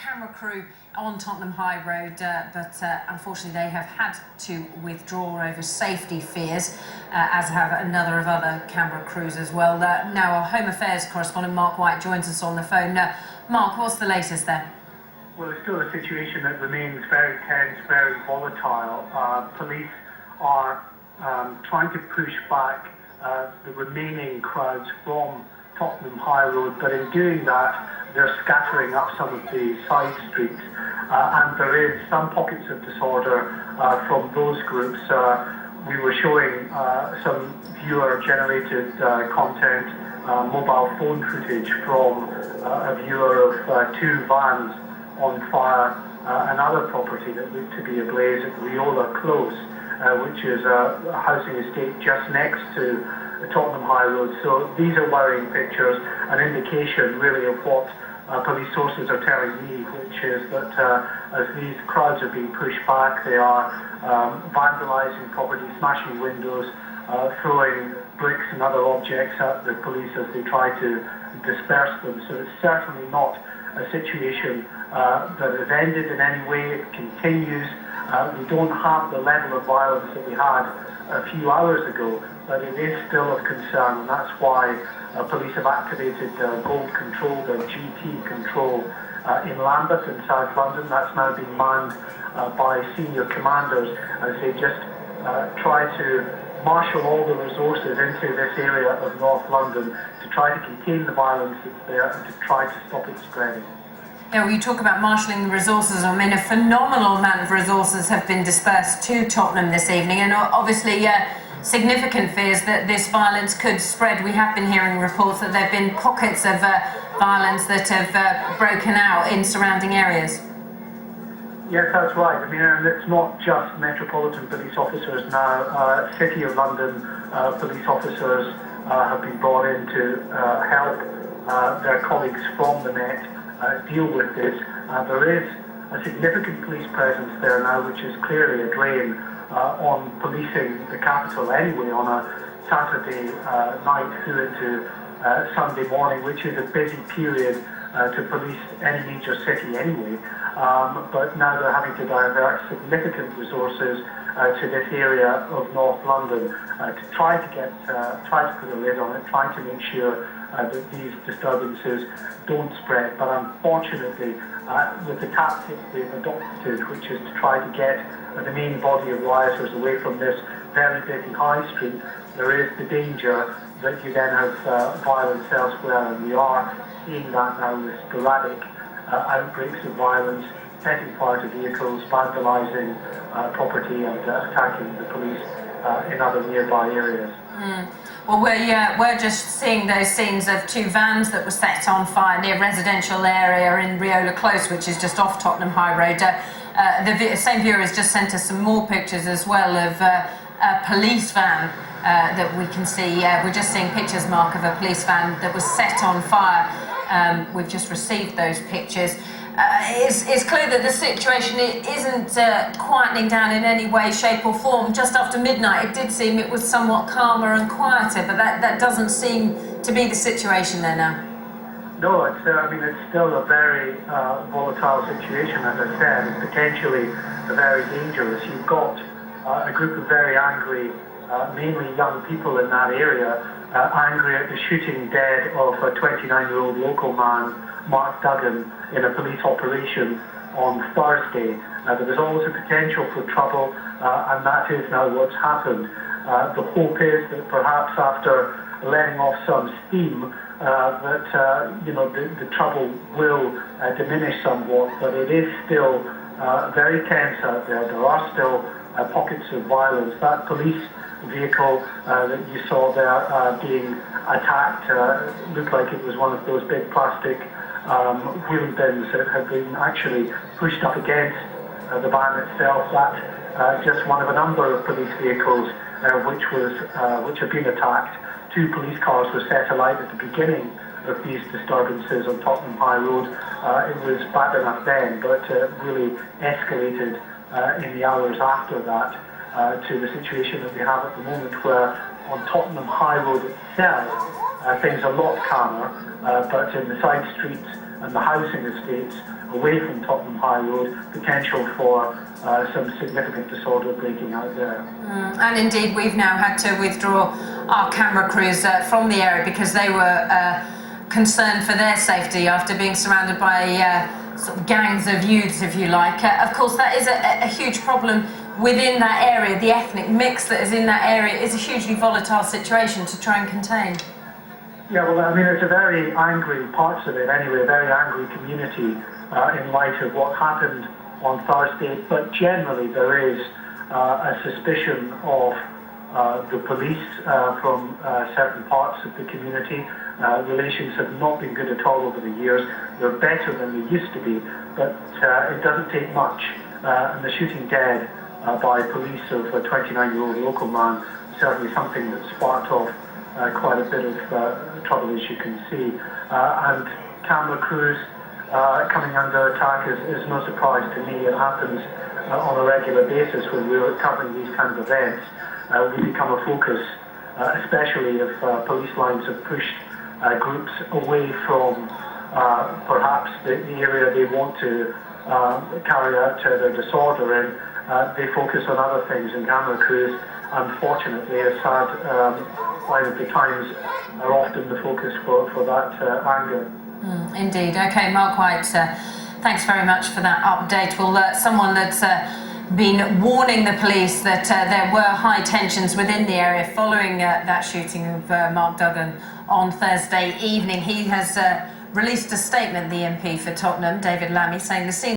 camera crew on Tottenham High Road, but unfortunately they have had to withdraw over safety fears, as have another of other camera crews as well. Now our Home Affairs correspondent Mark White joins us on the phone. Mark, what's the latest there? Well, it's still a situation that remains very tense, very volatile. Police are trying to push back the remaining crowds from Tottenham High Road, but in doing that, they're scattering up some of the side streets, and there is some pockets of disorder from those groups. We were showing some viewer-generated content, mobile phone footage from a viewer of two vans on fire, another property that looked to be ablaze at Riola Close, which is a housing estate just next to Tottenham High Road. So these are worrying pictures, an indication really of what police sources are telling me, which is that as these crowds are being pushed back, they are vandalising property, smashing windows, throwing bricks and other objects at the police as they try to disperse them. So it's certainly not a situation that has ended in any way. It continues. We don't have the level of violence that we had a few hours ago, but it is still of concern, and that's why police have activated Gold Control, the GT Control, in Lambeth in South London. That's now being manned by senior commanders as they just try to marshal all the resources into this area of North London to try to contain the violence that's there and to try to stop it spreading. Yeah, well, you talk about marshalling the resources. I mean, a phenomenal amount of resources have been dispersed to Tottenham this evening, and obviously significant fears that this violence could spread. We have been hearing reports that there have been pockets of violence that have broken out in surrounding areas. Yes, that's right. I mean, and it's not just Metropolitan Police officers now. City of London police officers have been brought in to help their colleagues from the Met deal with this. There is a significant police presence there now, which is clearly a drain on policing the capital anyway on a Saturday night through into Sunday morning, which is a busy period to police any major city anyway. But now they're having to divert significant resources to this area of North London to try to put a lid on it, try to make sure that these disturbances don't spread. But unfortunately, with the tactics they've adopted, which is to try to get the main body of rioters away from this very busy high street, there is the danger that you then have violence elsewhere, and we are seeing that now with sporadic outbreaks of violence, setting fire to vehicles, vandalising property and attacking the police in other nearby areas. Well, we're just seeing those scenes of two vans that were set on fire near a residential area in Riola Close, which is just off Tottenham High Road. The same viewer has just sent us some more pictures as well of a police van that we can see. We're just seeing pictures, Mark, of a police van that was set on fire. We've just received those pictures. It's clear that the situation isn't quietening down in any way, shape or form. Just after midnight, it did seem it was somewhat calmer and quieter, but that doesn't seem to be the situation there now. No, it's still a very volatile situation, as I said. It's potentially very dangerous. You've got a group of very angry, mainly young people in that area, angry at the shooting dead of a 29-year-old local man, Mark Duggan, in a police operation on Thursday. There was always a potential for trouble, and that is now what's happened. The hope is that perhaps after letting off some steam, the trouble will diminish somewhat, but it is still very tense out there. There are still pockets of violence. That police vehicle that you saw there being attacked looked like it was one of those big plastic wheelie bins that had been actually pushed up against the van itself. That's just one of a number of police vehicles which have been attacked. Two police cars were set alight at the beginning of these disturbances on Tottenham High Road. It was bad enough then, but really escalated in the hours after that to the situation that we have at the moment, where on Tottenham High Road itself things are a lot calmer, but in the side streets and the housing estates away from Tottenham High Road, potential for some significant disorder breaking out there. And indeed, we've now had to withdraw our camera crews from the area because they were concerned for their safety after being surrounded by sort of gangs of youths, if you like. Of course, that is a huge problem within that area. The ethnic mix that is in that area is a hugely volatile situation to try and contain. Yeah, well, I mean, it's a very angry, parts of it anyway, a very angry community in light of what happened on Thursday, but generally there is a suspicion of the police from certain parts of the community. Relations have not been good at all over the years. They're better than they used to be, but it doesn't take much. And the shooting dead by police of a 29-year-old local man is certainly something that sparked off quite a bit of trouble, as you can see. And camera crews coming under attack is no surprise to me. It happens on a regular basis when we're covering these kinds of events. We become a focus, especially if police lines have pushed groups away from perhaps the area they want to carry out their disorder in. They focus on other things, and camera crews, unfortunately, as sad line of the times, are often the focus for that anger. Indeed. Okay, Mark White, thanks very much for that update. Well, someone that's been warning the police that there were high tensions within the area following that shooting of Mark Duggan on Thursday evening. He has released a statement, the MP for Tottenham, David Lammy, saying the scene